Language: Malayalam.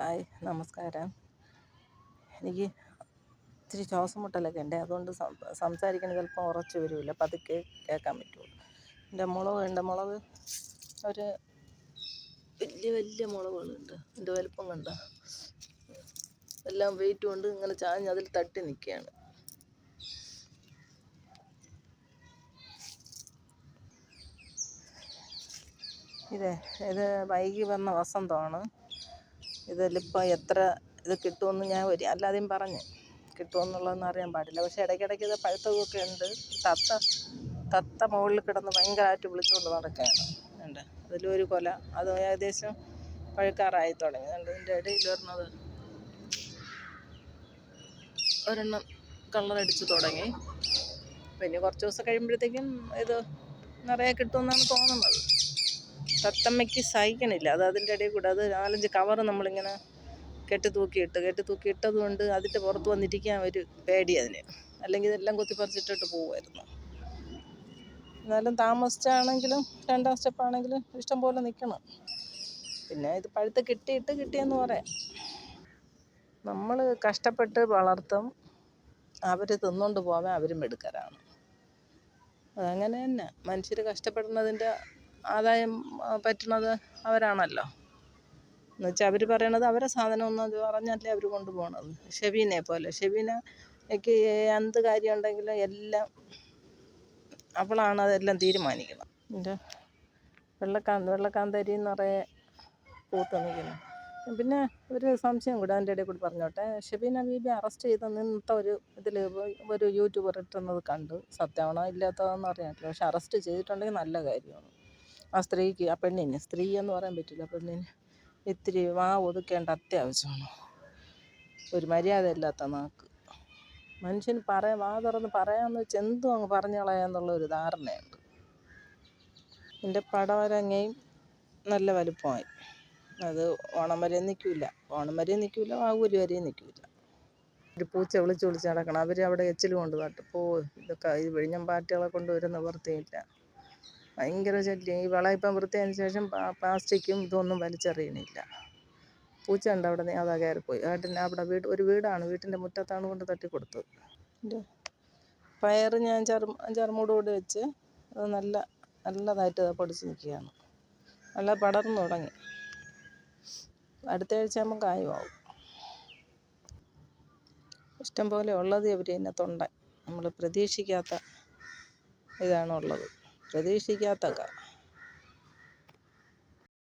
ഹായ്, നമസ്കാരം. എനിക്ക് ഇച്ചിരി ശ്വാസം മുട്ടലൊക്കെ ഉണ്ട്. അതുകൊണ്ട് സംസാരിക്കുന്നത് ചിലപ്പോൾ ഉറച്ച് വരില്ല, പതുക്കെ കേൾക്കാൻ പറ്റുള്ളൂ. എൻ്റെ മുളക് ഒരു വലിയ വലിയ മുളകുകളുണ്ട്. എൻ്റെ വലുപ്പം കണ്ട എല്ലാം വെയിറ്റ് കൊണ്ട് ഇങ്ങനെ ചാഞ്ഞ് അതിൽ തട്ടി നിൽക്കുകയാണ്. ഇത് വൈകി വന്ന വസന്തമാണ്. ഇതിലിപ്പോൾ എത്ര ഇത് കിട്ടുമെന്ന് ഞാൻ അല്ലാതെയും പറഞ്ഞു കിട്ടുമെന്നുള്ളതൊന്നും അറിയാൻ പാടില്ല. പക്ഷേ ഇടയ്ക്കിടയ്ക്ക് ഇത് പഴുത്തതൊക്കെ ഉണ്ട്. തത്ത മുകളിൽ കിടന്ന് ഭയങ്കരമായിട്ട് വിളിച്ചുകൊണ്ട് നടക്കുകയാണ്. ഉണ്ട് അതിലൊരു കൊല, അത് ഏകദേശം പഴുക്കാറായി തുടങ്ങി. ഇതിൻ്റെ ഇടയിൽ ഒരെണ്ണം കളറടിച്ച് തുടങ്ങി. പിന്നെ കുറച്ച് ദിവസം കഴിയുമ്പോഴത്തേക്കും ഇത് നിറയെ കിട്ടുമെന്നാണ് തോന്നുന്നത്. തത്തമ്മയ്ക്ക് സഹിക്കണില്ല. അത് അതിൻ്റെ ഇടയിൽ കൂടെ അത് 4-5 കവറ് നമ്മളിങ്ങനെ കെട്ടി കൊണ്ട് അതിൻ്റെ പുറത്ത് വന്നിരിക്കാൻ ഒരു പേടി അതിന്. അല്ലെങ്കിൽ ഇതെല്ലാം കുത്തിപ്പറിച്ചിട്ടിട്ട് പോകുമായിരുന്നു. എന്നാലും താമസിച്ചാണെങ്കിലും 2ാം സ്റ്റെപ്പാണെങ്കിലും ഇഷ്ടം പോലെ നിൽക്കണം. പിന്നെ ഇത് പഴുത്ത് കിട്ടിയെന്ന് പറയാം. നമ്മൾ കഷ്ടപ്പെട്ട് വളർത്തും, അവർ തിന്നുകൊണ്ട് പോകാൻ അവർ മിടുക്കരാണ്. അതങ്ങനെ തന്നെ മനുഷ്യർ കഷ്ടപ്പെടുന്നതിൻ്റെ ആദായം പറ്റുന്നത് അവരാണല്ലോ. എന്നുവെച്ചാൽ അവർ പറയണത് അവരെ സാധനം ഒന്നും പറഞ്ഞല്ലേ അവർ കൊണ്ടുപോകണത്. ഷെബീനയ്ക്ക് എന്ത് കാര്യം ഉണ്ടെങ്കിലും എല്ലാം അവളാണ് അതെല്ലാം തീരുമാനിക്കണം. എൻ്റെ വെള്ളക്കാന്തരി നിറയെ പൂത്ത് നിൽക്കുന്നു. പിന്നെ ഒരു സംശയം കൂടെ അതിൻ്റെ ഇടയിൽ കൂടി പറഞ്ഞോട്ടെ. ഷെബീന ബീബി അറസ്റ്റ് ചെയ്ത് നിന്നത്തെ ഒരു യൂട്യൂബർ ഇട്ടുന്നത് കണ്ട്, സത്യമാണോ ഇല്ലാത്തതെന്ന് അറിയാനില്ല. പക്ഷെ അറസ്റ്റ് ചെയ്തിട്ടുണ്ടെങ്കിൽ നല്ല കാര്യമാണ്. ആ പെണ്ണിന് സ്ത്രീ എന്ന് പറയാൻ പറ്റില്ല, പെണ്ണിന് ഇത്തിരി ഒതുക്കേണ്ട അത്യാവശ്യമാണ്. ഒരു മര്യാദയില്ലാത്ത നാക്ക്. മനുഷ്യന് തുറന്ന് പറയാമെന്ന് വെച്ചാൽ എന്തും അങ്ങ് പറഞ്ഞു കളയാന്നുള്ളൊരു ധാരണയുണ്ട്. എൻ്റെ പടവലങ്ങയും നല്ല വലുപ്പമായി. അത് ഓണം വരെ നിൽക്കില്ല, വാവൂല് വരെയും നിൽക്കില്ല. ഒരു പൂച്ച വിളിച്ച് നടക്കണം. അവർ അവിടെ എച്ചിൽ കൊണ്ട് തട്ടും. ഇതൊക്കെ ഈ വിഴിഞ്ഞം പാറ്റുകളെ കൊണ്ട് ഒരു നിവൃത്തിയില്ല. ഭയങ്കര ശല്യം. ഈ ഇപ്പം വൃത്തിയായതിനു ശേഷം പ്ലാസ്റ്റിക്കും ഇതൊന്നും വലിച്ചെറിയണില്ല. പൂച്ച ഉണ്ട് അവിടെ, അതാ കയറിപ്പോയി. അവിടെ ഒരു വീടാണ്, വീട്ടിൻ്റെ മുറ്റത്താണ് കൊണ്ട് തട്ടിക്കൊടുത്തത്. പയർ ഞാൻ 5-6 മൂട് കൂടി വെച്ച് അത് നല്ലതായിട്ട് പൊടിച്ച് നിൽക്കുകയാണ്. നല്ല പടർന്നു തുടങ്ങി. അടുത്ത ആഴ്ച ആകുമ്പം കായുമാവും. ഇഷ്ടം പോലെ ഉള്ളത് ഇതിനകത്തുണ്ട്. നമ്മൾ പ്രതീക്ഷിക്കാത്ത ഇതാണുള്ളത്, പ്രതീക്ഷിക്കാത്ത